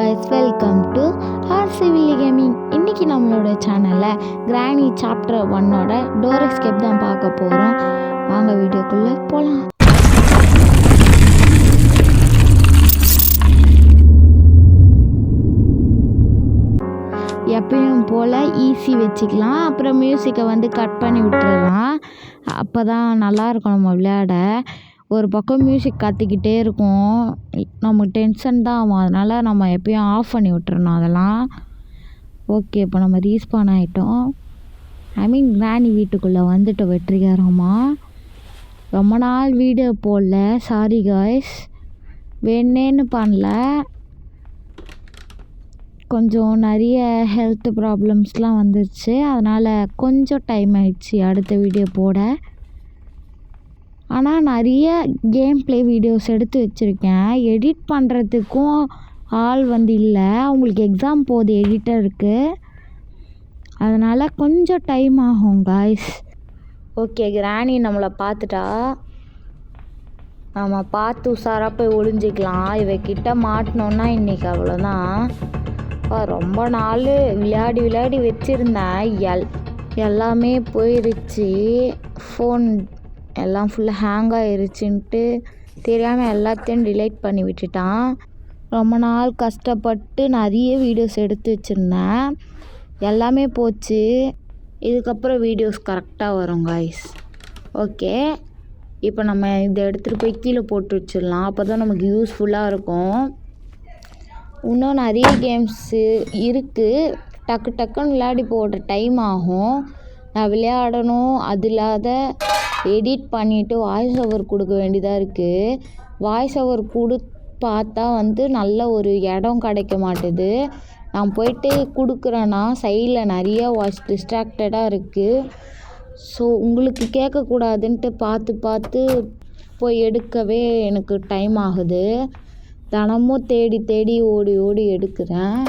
guys, welcome to RCVL Gaming. இன்னைக்கு நம்மளோட சேனல்ல கிரானி சாப்டர் 1ஓட டோர் எஸ்கேப் தான் பார்க்க போறோம். வாங்க வீடியோக்குள்ள போலாம். எப்பயும் போல் ஈஸி வச்சுக்கலாம். அப்புறம் மியூசிக்கை வந்து கட் பண்ணி விட்டுறலாம். அப்போ தான் நல்லாயிருக்கும் நம்ம விளையாட. ஒரு பக்கம் மியூசிக் கத்திக்கிட்டே இருக்கும், நமக்கு டென்ஷன் தான் ஆகும். அதனால் நம்ம எப்பயும் ஆஃப் பண்ணி விட்டுறணும் அதெல்லாம். ஓகே, இப்போ நம்ம ரீஸ்பான் ஆகிட்டோம். கிரானி வீட்டுக்குள்ளே வந்துட்டு வெற்றிகரமாக. ரொம்ப நாள் வீடியோ போடல, சாரி காய்ஸ். வேணேன்னு பண்ணல, கொஞ்சம் நிறைய ஹெல்த் ப்ராப்ளம்ஸ்லாம் வந்துருச்சு. அதனால் கொஞ்சம் டைம் ஆயிடுச்சு அடுத்த வீடியோ போட. ஆனால் நிறைய கேம் ப்ளே வீடியோஸ் எடுத்து வச்சுருக்கேன். எடிட் பண்ணுறதுக்கும் ஆள் வந்து இல்லை, அவங்களுக்கு எக்ஸாம் போகுது எடிட்டருக்கு. அதனால் கொஞ்சம் டைம் ஆகும் காய்ஸ். ஓகே, கிரானி நம்மளை பார்த்துட்டா. நம்ம பார்த்து உஷாராக போய் ஒளிஞ்சிக்கலாம். இவக்கிட்ட மாட்டினோன்னா இன்றைக்கி அவ்வளோதான். ரொம்ப நாள் விளையாடி வச்சுருந்தேன், எல்லாமே போயிருச்சு. ஃபோன் எல்லாம் ஃபுல்லாக ஹேங் ஆகிருச்சுன்ட்டு தெரியாமல் எல்லாத்தையும் டிலீட் பண்ணி விட்டுட்டான். ரொம்ப நாள் கஷ்டப்பட்டு நிறைய வீடியோஸ் எடுத்து வச்சுருந்தேன், எல்லாமே போச்சு. இதுக்கப்புறம் வீடியோஸ் கரெக்டாக வரும் காய்ஸ். ஓகே, இப்போ நம்ம இதை எடுத்துகிட்டு போய் கீழே போட்டு வச்சிடலாம். அப்போ தான் நமக்கு யூஸ்ஃபுல்லாக இருக்கும். இன்னும் நிறைய கேம்ஸு இருக்குது, டக்குன்னு விளையாடி போடுற டைம் ஆகும். நான் விளையாடணும், அது இல்லாத எடிட் பண்ணிவிட்டு வாய்ஸ் ஓவர் கொடுக்க வேண்டியதாக இருக்குது. வாய்ஸ் ஓவர் பார்த்தா வந்து நல்ல ஒரு இடம் கிடைக்க மாட்டுது. நான் போயிட்டு கொடுக்குறேன்னா சைடில் நிறைய வாய்ஸ் டிஸ்ட்ராக்டடாக இருக்குது. ஸோ உங்களுக்கு கேட்கக்கூடாதுன்ட்டு பார்த்து போய் எடுக்கவே எனக்கு டைம் ஆகுது. தினமும் தேடி ஓடி எடுக்கிறேன்.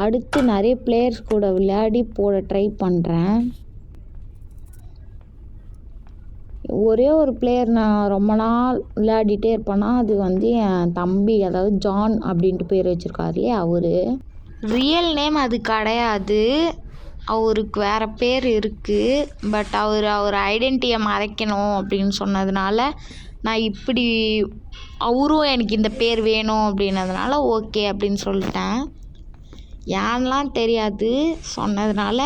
அடுத்து நிறைய பிளேயர்ஸ் கூட விளையாடி போட ட்ரை பண்ணுறேன். ஒரே ஒரு பிளேயர் நான் ரொம்ப நாள் விளையாடிட்டே இருப்பேன்னா அது வந்து என் தம்பி, அதாவது ஜான் அப்படின்ட்டு பேர் வச்சுருக்காரு. அவர் ரியல் நேம் அது கிடையாது, அவருக்கு வேறு பேர் இருக்குது. பட் அவர் ஐடென்டிட்டியை மறைக்கணும் அப்படின்னு சொன்னதுனால நான் இப்படி, அவரும் எனக்கு இந்த பேர் வேணும் அப்படின்னதுனால ஓகே அப்படின்னு சொல்லிட்டேன். ஏன்லாம் தெரியாது, சொன்னதுனால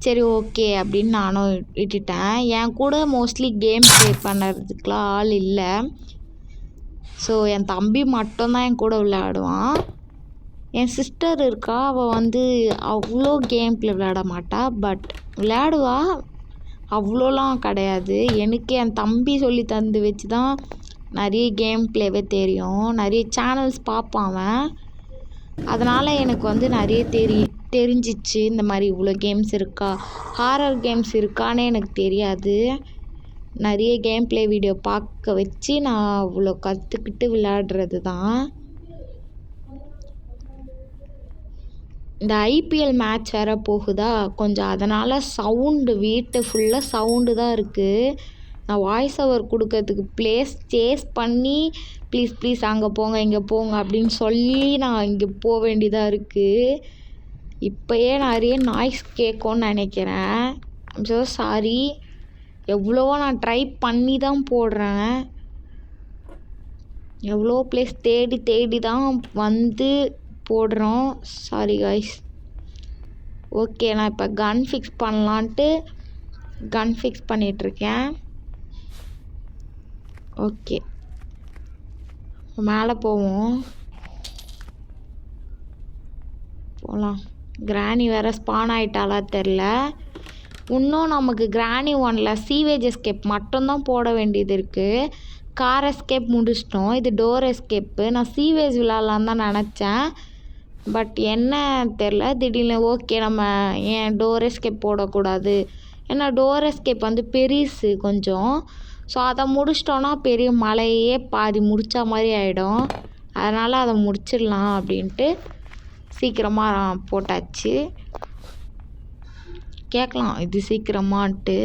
சரி ஓகே அப்படின்னு நானும் விட்டுட்டேன். என் கூட மோஸ்ட்லி கேம் ப்ளே பண்ணுறதுக்குலாம் ஆள் இல்லை. ஸோ என் தம்பி மட்டும்தான் என் கூட விளையாடுவான். என் சிஸ்டர் இருக்கா, அவள் வந்து அவ்வளோ கேம் ப்ளே விளையாட மாட்டா, பட் விளையாடுவா, அவ்வளோலாம் கிடையாது. எனக்கு என் தம்பி சொல்லி தந்து வச்சு தான் நிறைய கேம் ப்ளேவே தெரியும். நிறைய சேனல்ஸ் பார்ப்பான் அவன். அதனால் எனக்கு வந்து நிறைய தெரிஞ்சிச்சு. இந்த மாதிரி இவ்வளோ கேம்ஸ் இருக்கா, ஹாரர் கேம்ஸ் இருக்கானே எனக்கு தெரியாது. நிறைய கேம் ப்ளே வீடியோ பார்க்க வச்சு நான் அவ்வளோ கற்றுக்கிட்டு விளையாடுறது தான். இந்த ஐபிஎல் மேட்ச் வேறு போகுதா கொஞ்சம், அதனால் சவுண்டு, வீட்டு ஃபுல்லாக சவுண்டு தான் இருக்குது. நான் வாய்ஸ் ஓவர் கொடுக்கறதுக்கு பிளேஸ் சேஸ் பண்ணி ப்ளீஸ் அங்கே போங்க இங்கே போங்க அப்படின்னு சொல்லி நான் இங்கே போக வேண்டியதாக இருக்குது. இப்போயே நிறைய நாய்ஸ் கேட்கும்னு நினைக்கிறேன். I'm so sorry. எவ்வளவோ நான் ட்ரை பண்ணி தான் போடுறேன், எவ்வளோ பிளேஸ் தேடி தான் வந்து போடுறோம். Sorry guys. ஓகே, நான் இப்போ கன் ஃபிக்ஸ் பண்ணலான்ட்டு கன் ஃபிக்ஸ் பண்ணிகிட்ருக்கேன். ஓகே, மேலே போவோம். போகலாம். கிரானி வேறு ஸ்பான் ஆகிட்டாலா தெரில. இன்னும் நமக்கு கிரானி 1ல் சீவேஜ் எஸ்கேப் மட்டும்தான் போட வேண்டியது இருக்குது. கார் எஸ்கேப் முடிச்சிட்டோம், இது டோர் எஸ்கேப்பு. நான் சீவேஜ் விளாட்லான்னு தான் நினச்சேன், பட் என்ன தெரில, திடீர்னு ஓகே நம்ம ஏன் டோர் எஸ்கேப் போடக்கூடாது, ஏன்னா டோர் எஸ்கேப் வந்து பெருசு கொஞ்சம். ஸோ அதை முடிச்சிட்டோன்னா பெரிய மலையே பாதி முடித்த மாதிரி ஆகிடும். அதனால் அதை முடிச்சிடலாம் அப்படின்ட்டு சீக்கிரமாக போட்டாச்சு. கேட்கலாம் இது சீக்கிரமான்ட்டு,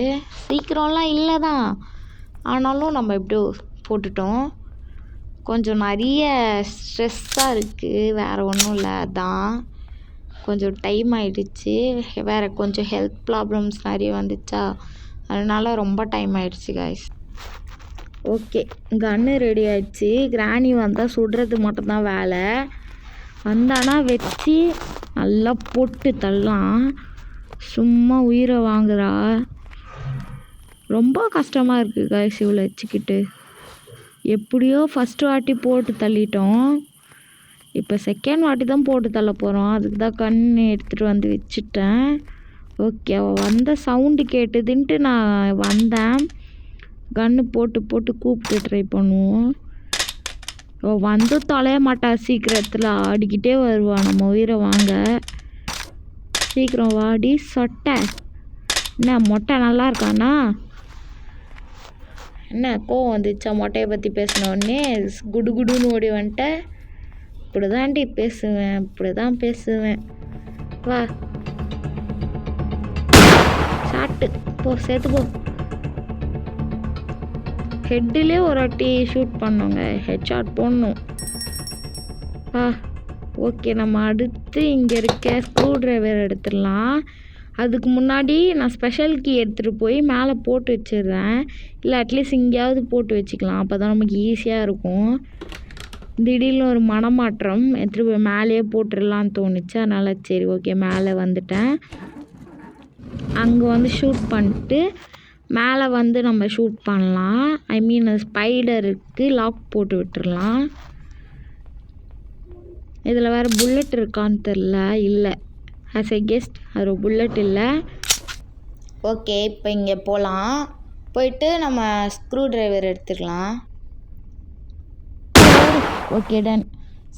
சீக்கிரம்லாம் இல்லை தான், ஆனாலும் நம்ம எப்படியோ போட்டுட்டோம். கொஞ்சம் நிறைய ஸ்ட்ரெஸ்ஸாக இருக்குது, வேறு ஒன்றும் இல்லை. அதான் கொஞ்சம் டைம் ஆகிடுச்சு. வேறு கொஞ்சம் ஹெல்த் ப்ராப்ளம்ஸ் நிறைய வந்துச்சா, அதனால ரொம்ப டைம் ஆகிடுச்சு காய்ஸ். ஓகே, கன்று ரெடி ஆகிடுச்சு. கிராணி வந்தால் சுடுறது மட்டும்தான் வேலை. வந்தானா வச்சு நல்லா போட்டு தள்ளலாம். சும்மா உயிரை வாங்குறா. ரொம்ப கஷ்டமாக இருக்குது காய்ஸ் இவ்வளோ வச்சுக்கிட்டு. எப்படியோ ஃபஸ்ட்டு வாட்டி போட்டு தள்ளிட்டோம். இப்போ செகண்ட் வாட்டி தான் போட்டு தள்ள போகிறோம். அதுக்கு தான் கன்று எடுத்துகிட்டு வந்து வச்சுட்டேன். ஓகே, அவள் வந்த சவுண்டு கேட்டுதுன்ட்டு நான் வந்தேன். கன்று போட்டு போட்டு கூப்பிட்டு ட்ரை பண்ணுவோம். அவள் வந்து தொலைய மாட்டா, சீக்கிரத்தில் ஆடிக்கிட்டே வருவாள் நம்ம உயிரை வாங்க. சீக்கிரம் வாடி சொட்டை. என்ன மொட்டை நல்லா இருக்கானா? என்ன கோவம் வந்துச்சா மொட்டையை பற்றி பேசினோடனே குடு குடுன்னு ஓடி வந்துட்டேன். இப்படி தாண்டி பேசுவேன், இப்படி தான் பேசுவேன். வா ஷாட்டு போ, சேர்த்து போ. ஹெட்டிலே ஒரு வாட்டி ஷூட் பண்ணோங்க, ஹெட் ஷாட் போடணும். வா ஓகே, நம்ம அடுத்து இங்கே இருக்க ஸ்க்ரூ ட்ரைவர் எடுத்துடலாம். அதுக்கு முன்னாடி நான் ஸ்பெஷல் கீ எடுத்துகிட்டு போய் மேலே போட்டு வச்சிடுறேன். இல்லை அட்லீஸ்ட் இங்கேயாவது போட்டு வச்சுக்கலாம், அப்போ தான் நமக்கு ஈஸியாக இருக்கும். திடீர்னு ஒரு மனமாற்றம், எடுத்துகிட்டு போய் மேலேயே போட்டுடலான்னு தோணுச்சு. அதனால் சரி ஓகே மேலே வந்துட்டேன். அங்கே வந்து ஷூட் பண்ணிட்டு மேலே வந்து நம்ம ஷூட் பண்ணலாம். ஐ மீன் ஸ்பைடருக்கு லாக் போட்டு விட்டுடலாம். இதில் வேறு புல்லட் இருக்கான்னு தெரில. இல்லை, ஆஸ் எ கெஸ்ட் அது புல்லட் இல்லை. ஓகே, இப்போ இங்கே போகலாம். போயிட்டு நம்ம ஸ்க்ரூ ட்ரைவர் எடுத்துக்கலாம். ஓகே டன்,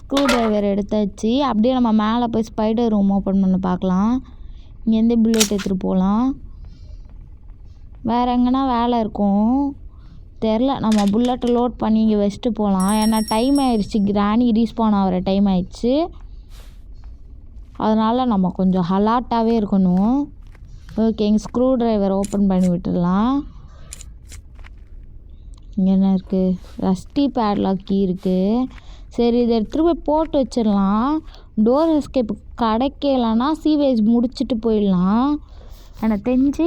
ஸ்க்ரூ ட்ரைவர் எடுத்தாச்சு. அப்படியே நம்ம மேலே போய் ஸ்பைடர் ரூம் ஓப்பன் பண்ணி பார்க்கலாம். இங்கேருந்து புல்லட் எடுத்துகிட்டு போகலாம். வேறு எங்கன்னா வேலை இருக்கும் தெரில. நம்ம புல்லட்டை லோட் பண்ணி இங்கே வச்சுட்டு போகலாம். ஏன்னா டைம் ஆயிடுச்சு, கிராணி ரீஸ்பான் ஆகிற டைம் ஆயிடுச்சு. அதனால் நம்ம கொஞ்சம் அலர்ட்டாகவே இருக்கணும். ஓகே, இங்கே ஸ்க்ரூ ட்ரைவர் ஓப்பன் பண்ணி விட்டுடலாம். இங்கே என்ன இருக்குது? ரஸ்டி பேட்லாக் கீ இருக்குது. சரி, இதை எடுத்துகிட்டு போய் போட்டு வச்சிடலாம். டோர் எஸ்கேப் கிடைக்கலன்னா சீவேஜ் முடிச்சுட்டு போயிடலாம். எனக்கு தெரிஞ்சு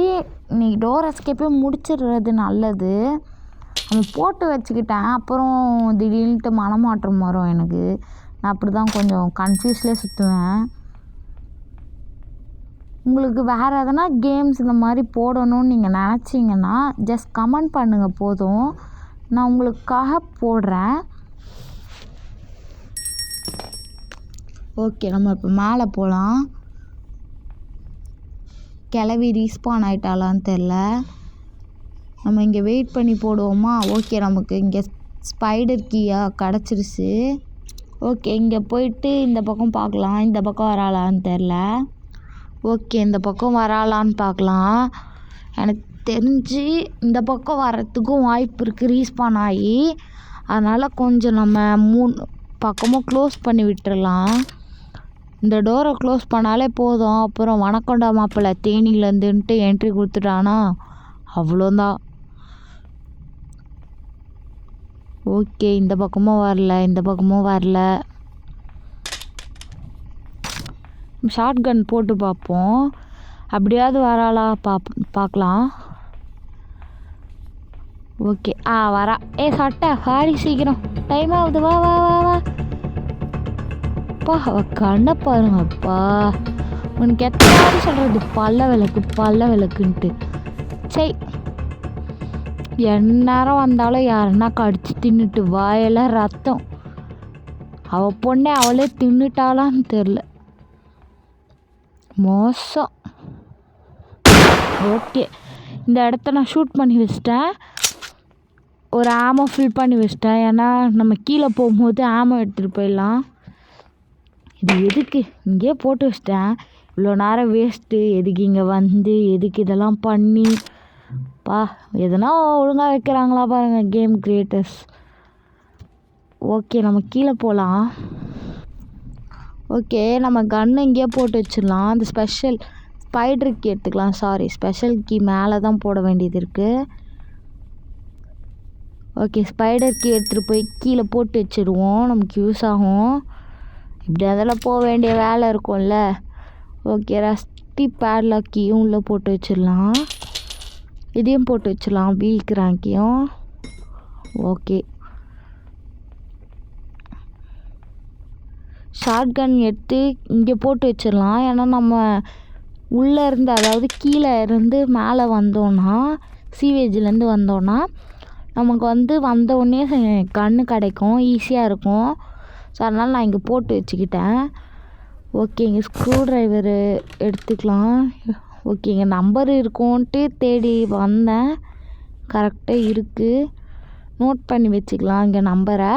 இன்றைக்கி டோர் எஸ்கேப்பே முடிச்சிடுறது நல்லது. அதை போட்டு வச்சுக்கிட்டேன், அப்புறம் திடீர்னுட்டு மனமாற்றம் வரும் எனக்கு. நான் அப்படி தான் கொஞ்சம் கன்ஃபியூஸ்லேயே சுற்றுவேன். உங்களுக்கு வேறு எதனா கேம்ஸ் இந்த மாதிரி போடணும்னு நீங்கள் நினச்சிங்கன்னா ஜஸ்ட் கமெண்ட் பண்ணுங்கள் போதும், நான் உங்களுக்காக போடுறேன். ஓகே, நம்ம இப்போ மேலே போகலாம். கிளவி ரீஸ்பான் ஆகிட்டாலான்னு தெரில. நம்ம இங்கே வெயிட் பண்ணி போடுவோமா? ஓகே, நமக்கு இங்கே ஸ்பைடர் கீயாக கிடச்சிருச்சு. ஓகே, இங்கே போயிட்டு இந்த பக்கம் பார்க்கலாம். இந்த பக்கம் வராளான்னு தெரில. ஓகே, இந்த பக்கம் வராளான்னு பார்க்கலாம். எனக்கு தெரிஞ்சு இந்த பக்கம் வரத்துக்கும் வாய்ப்பு இருக்குது ரீஸ்பான் ஆகி. அதனால் கொஞ்சம் நம்ம 3 பக்கமும் க்ளோஸ் பண்ணி விட்டுறலாம். இந்த டோரை க்ளோஸ் பண்ணாலே போதும். அப்புறம் வணக்கம்டா மாப்பிள்ளை தேனியிலேருந்துன்ட்டு என்ட்ரி கொடுத்துட்டானா அவ்வளோதான். ஓகே, இந்த பக்கமும் வரல, இந்த பக்கமும் வரல. ஷார்ட் கன் போட்டு பார்ப்போம், அப்படியாவது வராளா பார்க்கலாம். ஓகே, வரா. சட்டை ஹாரி சீக்கிரம், டைம் ஆகுது, வா வா வா வா. அப்பா அவள் கண்ணை பாருங்கப்பா. உனக்கு எத்தனை சொல்கிறது பல்ல விளக்குன்ட்டு. சரி, எந்நேரம் வந்தாலும் யாருன்னா கடிச்சு தின்னுட்டு வாயெல்லாம் ரத்தம். அவள் பொண்ணே அவளே தின்னுட்டாளான்னு தெரில, மோசம். ஓகே, இந்த இடத்த நான் ஷூட் பண்ணி வச்சிட்டேன். ஒரு ஆமோ ஃபில் பண்ணி வச்சிட்டேன். ஏன்னா நம்ம கீழே போகும்போது ஆமோ எடுத்துகிட்டு போயிடலாம். இது எதுக்கு இங்கேயே போட்டு வச்சிட்டேன், இவ்வளோ நேரம் வேஸ்ட்டு. எதுக்கு இங்கே வந்து எதுக்கு இதெல்லாம் பண்ணி எதனா ஒழுங்காக வைக்கிறாங்களா பாருங்கள் கேம் கிரியேட்டர்ஸ். ஓகே, நம்ம கீழே போகலாம். ஓகே, நம்ம கன்று இங்கேயே போட்டு வச்சிடலாம். அந்த ஸ்பைடர் கீ எடுத்துக்கலாம். சாரி, ஸ்பெஷல் கீ மேலே தான் போட வேண்டியது இருக்குது. ஓகே, ஸ்பைடர் கீ எடுத்துகிட்டு போய் கீழே போட்டு வச்சுருவோம், நமக்கு யூஸ் ஆகும். இப்படி அதெல்லாம் போக வேண்டிய வேலை இருக்கும்ல. ஓகே, ரஸ்டி பேட்லாக் கீயும் உள்ளே போட்டு வச்சிடலாம். இதையும் போட்டு வச்சிடலாம், வீல் கிராங்கையும். ஓகே, ஷார்ட் கன் எடுத்து இங்கே போட்டு வச்சிடலாம். ஏன்னா நம்ம உள்ளே இருந்து, அதாவது கீழே இருந்து மேலே வந்தோன்னா, சீவேஜ்லேருந்து வந்தோன்னா நமக்கு வந்து வந்தோடனே கன்று கிடைக்கும், ஈஸியாக இருக்கும். ஸோ அதனால் நான் இங்கே போட்டு வச்சுக்கிட்டேன். ஓகே, இங்கே ஸ்க்ரூ ட்ரைவரு எடுத்துக்கலாம். ஓகே, இங்கே நம்பர் இருக்கும்ன்ட்டு தேடி வந்தேன், கரெக்டாக இருக்குது. நோட் பண்ணி வச்சுக்கலாம் இங்கே நம்பரை.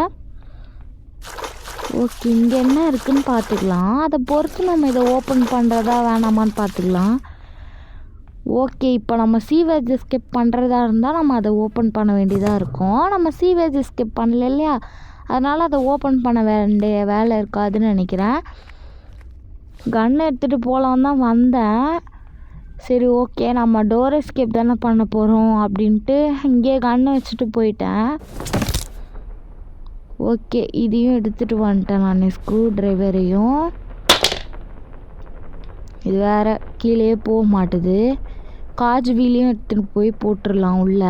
ஓகே, இங்கே என்ன இருக்குதுன்னு பார்த்துக்கலாம். அதை பொறுத்து நம்ம இதை ஓப்பன் பண்ணுறதா வேணாமான்னு பார்த்துக்கலாம். ஓகே, இப்போ நம்ம சீவேஜ் எஸ்கேப் பண்ணுறதா இருந்தால் நம்ம அதை ஓப்பன் பண்ண வேண்டியதாக இருக்கும். நம்ம சீவேஜ் எஸ்கேப் பண்ணல இல்லையா, அதனால் அதை ஓப்பன் பண்ண வேண்டிய வேலை இருக்காதுன்னு நினைக்கிறேன். கன் எடுத்துகிட்டு போகலான் தான் வந்தேன். சரி, ஓகே, நம்ம டோர் எஸ்கேப் தானே பண்ண போகிறோம் அப்படின்ட்டு இங்கே கன்னை வச்சுட்டு போயிட்டேன். ஓகே, இதையும் எடுத்துகிட்டு வந்துட்டேன் நான், ஸ்க்ரூ ட்ரைவரையும். இது வேறு கீழே போக மாட்டுது. காஜ் வீலையும் எடுத்துகிட்டு போய் போட்டுடலாம் உள்ள.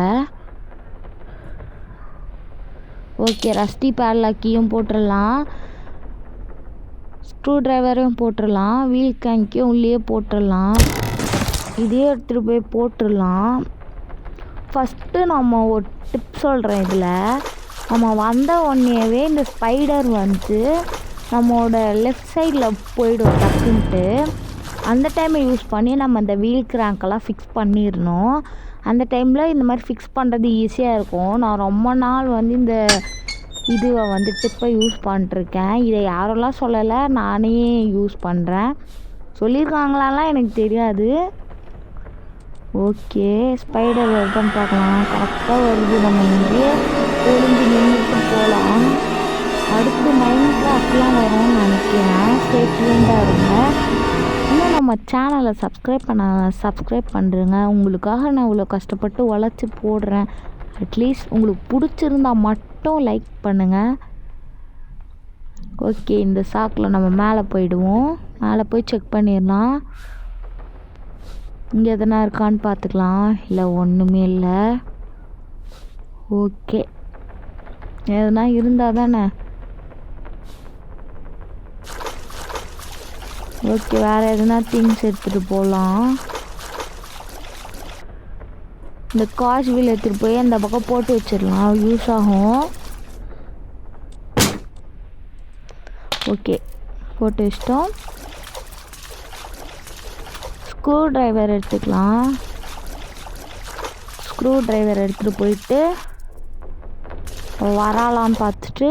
ஓகே, ரஸ்டி பேட்லாக்கையும் போட்டுடலாம், ஸ்க்ரூ ட்ரைவரையும் போட்டுடலாம், வீல் கேங்கையும் உள்ளே போட்டுடலாம். இதையும் எடுத்துகிட்டு போய் போட்டுடலாம். ஃபஸ்ட்டு நம்ம ஒரு டிப் சொல்கிறேன். இதில் நம்ம வந்த உடனேவே இந்த ஸ்பைடர் வந்து நம்மளோட லெஃப்ட் சைடில் போய்டும் டக்குன்ட்டு. அந்த டைமை யூஸ் பண்ணி நம்ம இந்த வீல் கிராங்கெல்லாம் ஃபிக்ஸ் பண்ணிடணும். அந்த டைமில் இந்த மாதிரி ஃபிக்ஸ் பண்ணுறது ஈஸியாக இருக்கும். நான் ரொம்ப நாள் வந்து இந்த இதுவை வந்து டிப்பை யூஸ் பண்ணிட்டுருக்கேன். இதை யாரெல்லாம் சொல்லலை, நானே யூஸ் பண்ணுறேன். சொல்லியிருக்காங்களாலாம் எனக்கு தெரியாது. ஓகே, ஸ்பைடர் வருதான்னு பார்க்கலாம். கரெக்டாக வருது. நம்ம இங்கேயே ஒளிஞ்சு நின்றுட்டு போகலாம். அடுத்து மைன்கிராஃப்ட்லாம் வரும்னு நினைக்கிறேன். ஸ்டே டியூன்டாக இருங்க. இன்னும் நம்ம சேனலை சப்ஸ்கிரைப் பண்ணுறேங்க. உங்களுக்காக நான் இவ்வளோ கஷ்டப்பட்டு உழைச்சி போடுறேன். அட்லீஸ்ட் உங்களுக்கு பிடிச்சிருந்தா மட்டும் லைக் பண்ணுங்கள். ஓகே, இந்த சாக்கில் நம்ம மேலே போயிடுவோம். மேலே போய் செக் பண்ணிடலாம். இங்கே எதனா இருக்கான்னு பார்த்துக்கலாம். இல்லை, ஒன்றுமே இல்லை. ஓகே, எதனா இருந்தால் தானே. ஓகே, வேறு எதனா திங்ஸ் எடுத்துகிட்டு போகலாம். இந்த காஜ் வீல் எடுத்துகிட்டு போய் அந்த பக்கம் போட்டு வச்சிடலாம், யூஸ் ஆகும். ஓகே, போட்டு வச்சிட்டோம். ஸ்க்ரூ ட்ரைவர் எடுத்துக்கலாம். ஸ்க்ரூ ட்ரைவர் எடுத்துகிட்டு போயிட்டு வராலான்னு பார்த்துட்டு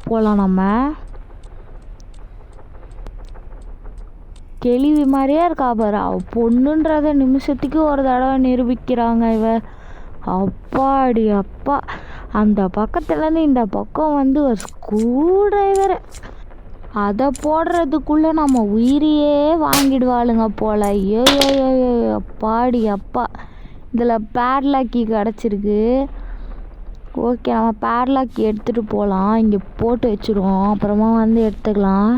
போகலாம். நம்ம கேள்வி மாதிரியே இருக்கா பாரு, பொண்ணுன்றத நிமிஷத்துக்கு ஒரு தடவை நிரூபிக்கிறாங்க இவ. அப்பாடி அப்பா, அந்த பக்கத்துலேருந்து இந்த பக்கம் வந்து ஒரு ஸ்க்ரூ ட்ரைவர், அதை போடுறதுக்குள்ளே நம்ம உயிரையே வாங்கிடுவாளுங்க போல். ஐயோ அப்பாடி அப்பா. இதில் பேட்லாக்கி கிடச்சிருக்கு. ஓகே, நம்ம பேட்லாக்கி எடுத்துகிட்டு போகலாம். இங்கே போட்டு வச்சுருவோம், அப்புறமா வந்து எடுத்துக்கலாம்.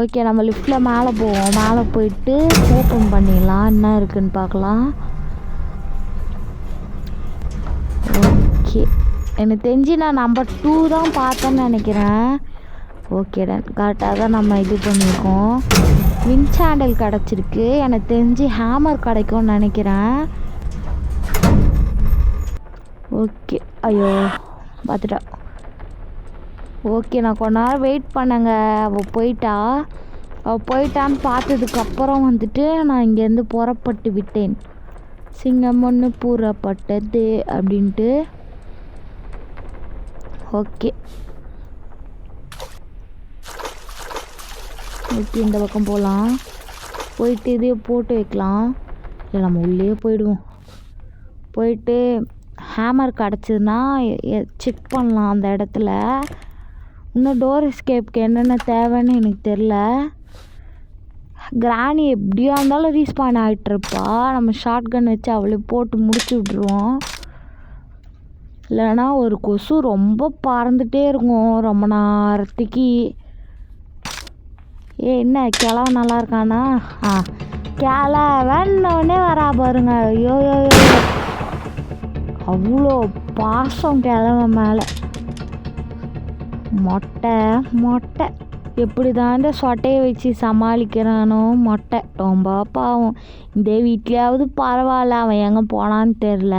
ஓகே, நம்ம லிஃப்ட்டில் மேலே போவோம். மேலே போயிட்டு ஓப்பன் பண்ணிடலாம், என்ன இருக்குதுன்னு பார்க்கலாம். ஓகே, எனக்கு தெரிஞ்சு நான் நம்பர் 2 தான் பார்த்தேன்னு நினைக்கிறேன். ஓகே டன், கரெக்டாக தான் நம்ம இது பண்ணியிருக்கோம். வின் சாண்டல் கிடச்சிருக்கு. எனக்கு தெரிஞ்சு ஹேமர் கிடைக்கும்னு நினைக்கிறேன். ஓகே, ஐயோ பார்த்துட்டா. ஓகே, நான் கொஞ்ச நேரம் வெயிட் பண்ணேங்க. அவள் போயிட்டான்னு பார்த்ததுக்கப்புறம் வந்துட்டு நான் இங்கேருந்து புறப்பட்டு விட்டேன். சிங்கம் ஒன்று புறப்பட்டது அப்படின்ட்டு. ஓகே ஓகே, இந்த பக்கம் போகலாம். போயிட்டு இதையே போட்டு வைக்கலாம். இல்லை, நம்ம உள்ளே போயிடுவோம். போயிட்டு ஹேமர் கிடச்சிதுன்னா செக் பண்ணலாம் அந்த இடத்துல. இன்னும் டோர் எஸ்கேப்க்கு என்னென்ன தேவைன்னு எனக்கு தெரில. கிராணி எப்படியா இருந்தாலும் ரீஸ்பான் ஆகிட்டுருப்பா. நம்ம ஷார்ட் கன் வச்சு அவளை போட்டு முடிச்சு விட்ருவோம். இல்லைன்னா ஒரு கொசு ரொம்ப பறந்துகிட்டே இருக்கும் ரொம்ப நேரத்துக்கு. என்ன கிழவன் நல்லா இருக்கானா? கிழவன்னே வரா பாருங்க. ஐயோ அவ்வளோ பாசம் கிழவன் மேலே. மொட்டை மொட்டை எப்படி தான் இந்த சொட்டையை வச்சு சமாளிக்கிறானோ மொட்டை. ரொம்ப பாவம். இந்த வீட்லேயாவது பரவாயில்ல, அவன் எங்கே போனான்னு தெரில.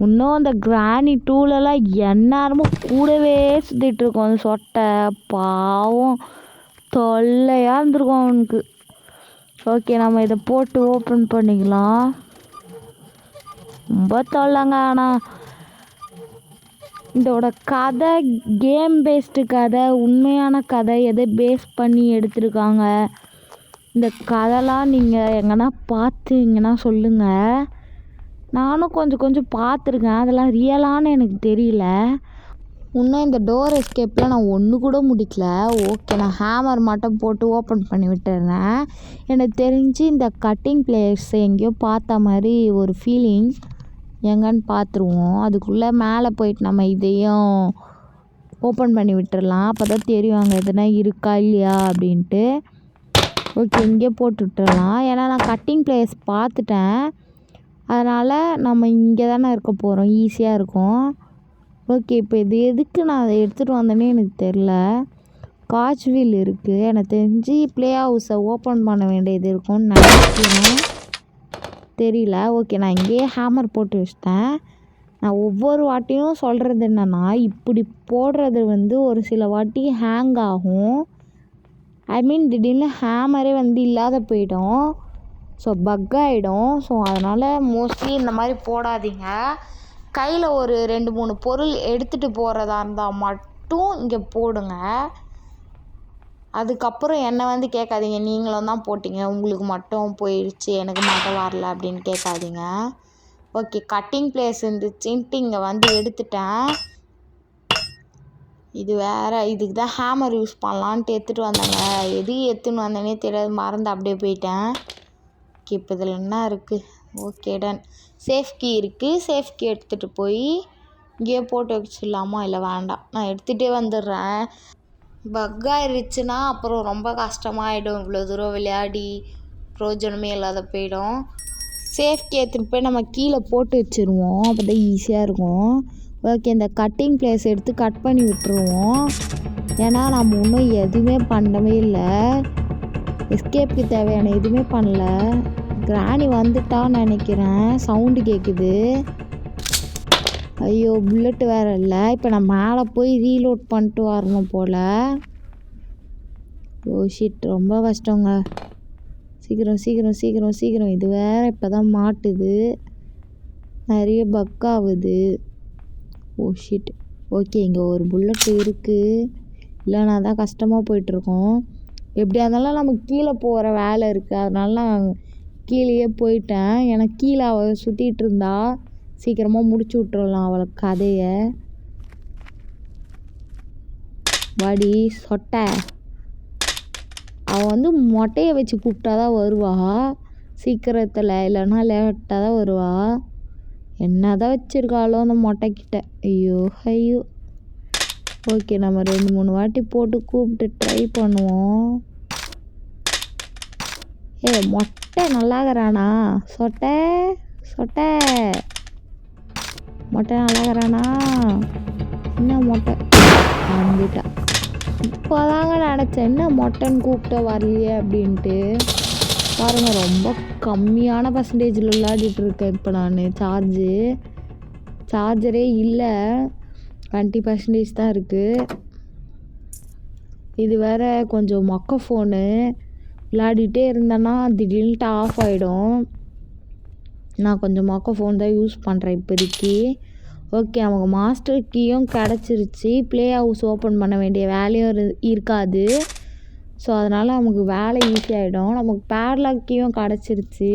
இன்னும் அந்த கிராணி 2லலாம் எந்நேரமும் கூடவே சுற்றிட்டுருக்கோம் அந்த சொட்டை. பாவம் தொல்லையாக இருந்திருக்கும் அவனுக்கு. ஓகே, நம்ம இதை போட்டு ஓப்பன் பண்ணிக்கலாம். ரொம்ப தொல்லைங்க. ஆனால் இதோட கதை கேம் பேஸ்டு கதை, உண்மையான கதை, எதை பேஸ் பண்ணி எடுத்திருக்காங்க இந்த கதைலாம் நீங்கள் எங்கன்னா பார்த்தீங்கன்னா சொல்லுங்கள். நானும் கொஞ்சம் பார்த்துருக்கேன், அதெல்லாம் ரியலானு எனக்கு தெரியல. இன்னும் இந்த டோர் எஸ்கேப்பில் நான் ஒன்று கூட முடிக்கல. ஓகே, நான் ஹேமர் மட்டும் போட்டு ஓப்பன் பண்ணி விட்டுறேன். எனக்கு தெரிஞ்சு இந்த கட்டிங் பிளேஸ் எங்கேயோ பார்த்த மாதிரி ஒரு ஃபீலிங். எங்கன்னு பார்த்துருவோம். அதுக்குள்ளே மேலே போயிட்டு நம்ம இதையும் ஓப்பன் பண்ணி விட்டுறலாம். அப்போ தான் தெரியும் அங்கே எதுனா இருக்கா இல்லையா அப்படின்ட்டு. ஓகே, இங்கே போட்டு விட்டுறலாம். ஏன்னா நான் கட்டிங் பிளேஸ் பார்த்துட்டேன். அதனால் நம்ம இங்கே தானே இருக்க போகிறோம், ஈஸியாக இருக்கும். ஓகே, இப்போ இது எதுக்கு நான் அதை எடுத்துகிட்டு வந்தேன்னே எனக்கு தெரில. காட்ச் வீல் இருக்குது. எனக்கு தெரிஞ்சு ப்ளே ஹவுஸை ஓப்பன் பண்ண வேண்டியது இருக்கும்னு நினைக்கிறேன், தெரியல. ஓகே, நான் இங்கேயே ஹேமர் போட்டு வச்சிட்டேன். நான் ஒவ்வொரு வாட்டியும் சொல்கிறது என்னென்னா, இப்படி போடுறது ஒரு சில வாட்டி ஹேங் ஆகும். ஐ மீன் திடீர்னு ஹேமரே இல்லாத போயிடும். ஸோ பக் ஆகிடும். ஸோ அதனால் மோஸ்ட்லி இந்த மாதிரி போடாதீங்க. கையில் ஒரு 2-3 பொருள் எடுத்துகிட்டு போகிறதா இருந்தால் மட்டும் இங்கே போடுங்க. அதுக்கப்புறம் என்னை கேட்காதீங்க, நீங்களும் தான் போட்டிங்க, உங்களுக்கு மட்டும் போயிடுச்சு, எனக்கு மட்டும் வரல அப்படின்னு கேட்காதீங்க. ஓகே, கட்டிங் பிளேஸ் இருந்துச்சுன்ட்டு இங்கே எடுத்துட்டேன். இது வேறு, இதுக்கு தான் ஹேமர் யூஸ் பண்ணலான்ட்டு எடுத்துகிட்டு வந்தேங்க. எது எடுத்துன்னு வந்தேனே தெரியாது, மறந்து அப்படியே போயிட்டேன். ஓகே, இப்போ இதில் என்ன இருக்குது? Okay done. சேஃப் கீ இருக்குது. சேஃப் கீ எடுத்துகிட்டு போய் இங்கேயே போட்டு வச்சிடலாமா? இல்லை வேண்டாம், நான் எடுத்துகிட்டே வந்துடுறேன். பக் ஆயிடுச்சுன்னா அப்புறம் ரொம்ப கஷ்டமாயிடும். இவ்வளோ தூரம் விளையாடி பிரயோஜனமே இல்லாத போயிடும். சேஃப் கீ எடுத்துகிட்டு போய் நம்ம கீழே போட்டு வச்சுருவோம். அப்போ தான் ஈஸியாக இருக்கும். ஓகே, இந்த கட்டிங் பிளேஸ் எடுத்து கட் பண்ணி விட்டுருவோம். ஏன்னா நம்ம இன்னும் எதுவுமே பண்ணவே இல்லை. எஸ்கேப்புக்கு தேவையான எதுவுமே பண்ணல. கிராணி வந்துட்டான்னு நினைக்கிறேன், சவுண்டு கேட்குது. ஐயோ, புல்லட்டு வேறு இல்லை. இப்போ நான் மேலே போய் ரீலோட் பண்ணிட்டு வரணும் போல். ஓ ஷிட், ரொம்ப கஷ்டங்க. சீக்கிரம் சீக்கிரம் சீக்கிரம் சீக்கிரம். இது வேறு இப்போ தான் மாட்டுது, நிறைய பக் ஆகுது. Oh shit. ஓகே, இங்கே ஒரு புல்லட்டு இருக்குது. இல்லைனா தான் கஷ்டமாக போயிட்டுருக்கோம். எப்படியா இருந்தாலும் நமக்கு கீழே போகிற வேலை இருக்குது. அதனால நான் கீழேயே போயிட்டேன். எனக்கு கீழே அவள் சுற்றிட்டு இருந்தா, சீக்கிரமாக முடிச்சு விட்டுறலாம் அவளை கதையை. வாடி சொட்டை. அவள் மொட்டையை வச்சு கூப்பிட்டா தான் வருவா சீக்கிரத்தில், இல்லைன்னா லேட்டாக தான் வருவா. என்ன தான் வச்சுருக்காளோ அந்த மொட்டைக்கிட்ட. ஐயோ ஐயோ. ஓகே, நம்ம 2-3 வாட்டி போட்டு கூப்பிட்டு ட்ரை பண்ணுவோம். மொட்டை நல்லாகிறானா? சொட்டை சொட்டை மொட்டை நல்லாகிறானா? என்ன மொட்டை வந்துட்டா? இப்போதாங்க நினச்சேன், என்ன மொட்டைன்னு கூப்பிட்ட வரலையே அப்படின்ட்டு. பாருங்கள், ரொம்ப கம்மியான பர்சன்டேஜில் விளையாடிட்டு இருக்கேன் இப்போ நான். சார்ஜரே இல்லை, 20% தான் இருக்குது. இது வேறு கொஞ்சம் மொக்க ஃபோனு. விளையாடிட்டே இருந்தேன்னா திடீர்னுட்டு ஆஃப் ஆகிடும். நான் கொஞ்சம் மொக்க ஃபோன் தான் யூஸ் பண்ணுறேன் இப்போதைக்கு. ஓகே, அவங்க மாஸ்டர் கீயும் கிடச்சிருச்சு. ப்ளே ஹவுஸ் ஓப்பன் பண்ண வேண்டிய வேலையும் இருக்காது. ஸோ அதனால் நமக்கு வேலை ஈஸியாகிடும். நமக்கு பேட்லாக் கீயும் கிடச்சிருச்சு.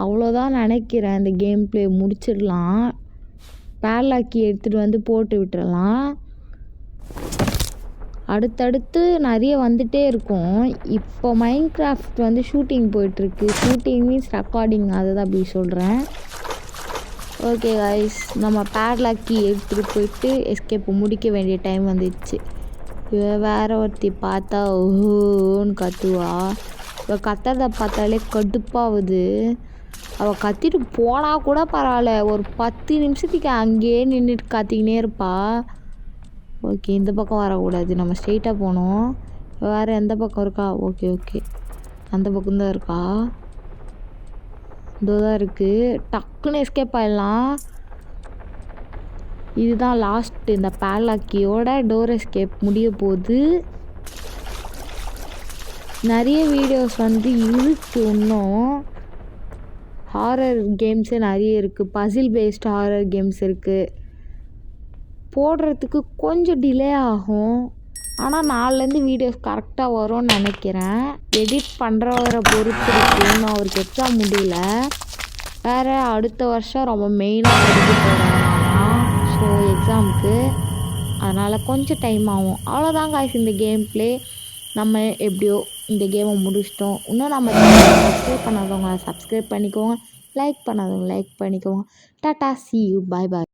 அவ்வளோதான் நினைக்கிறேன். இந்த கேம் ப்ளே முடிச்சிடலாம். பேட்லாக் கீ எடுத்துகிட்டு போட்டு விட்டுறலாம். அடுத்தடுத்து நிறைய வந்துகிட்டே இருக்கும். இப்போ மைன்கிராஃப்ட் வந்து ஷூட்டிங் போயிட்டுருக்கு. ஷூட்டிங் மீன்ஸ் ரெக்கார்டிங், அதை தான் அப்படி சொல்கிறேன். ஓகே கைஸ், நம்ம பேட்லாக்கி எடுத்துகிட்டு போயிட்டு எஸ்கேப் முடிக்க வேண்டிய டைம் வந்துடுச்சு. வேறு ஒருத்தி பார்த்தா ஓன்னு கத்துவா. இப்போ கத்துறதை பார்த்தாலே கடுப்பாகுது. அவள் கத்திட்டு போனால் கூட பரவாயில்ல, ஒரு 10 நிமிஷத்துக்கு அங்கேயே நின்றுட்டு கத்திக்கினே இருப்பா. ஓகே, இந்த பக்கம் வரக்கூடாது, நம்ம ஸ்ட்ரெயிட்டாக போகணும். வேறு எந்த பக்கம் இருக்கா? ஓகே ஓகே, அந்த பக்கம்தான் இருக்கா. இதோ தான் இருக்குது. டக்குன்னு எஸ்கேப் ஆகிடலாம். இதுதான் லாஸ்ட். இந்த பேட்லாக்கியோட டோர் எஸ்கேப் முடிய போகுது. நிறைய வீடியோஸ் வந்து இருக்குது. இன்னும் ஹாரர் கேம்ஸே நிறைய இருக்குது. பசில் பேஸ்ட் ஹாரர் கேம்ஸ் இருக்குது. போடுறதுக்கு கொஞ்சம் டிலே ஆகும். ஆனால் நாலுலேருந்து வீடியோஸ் கரெக்டாக வரும்னு நினைக்கிறேன். எடிட் பண்ணுறவரை பொறுத்து இருக்கு. இன்னும் அவருக்கு எக்ஸாம் முடியல. வேறு அடுத்த வருஷம் ரொம்ப மெயினாக படிக்க போகிறாங்க. ஸோ எக்ஸாமுக்கு அதனால் கொஞ்சம் டைம் ஆகும். அவ்வளோதான் காய்ஸ் இந்த கேம் ப்ளே. நம்ம எப்படியோ இந்த கேமை முடிச்சிட்டோம். இன்னும் நம்ம சப்ஸ்கிரைப் பண்ணாதவங்க சப்ஸ்கிரைப் பண்ணிக்கோங்க. லைக் பண்ணாதவங்க லைக் பண்ணிக்கோங்க. Tata, see you, bye bye.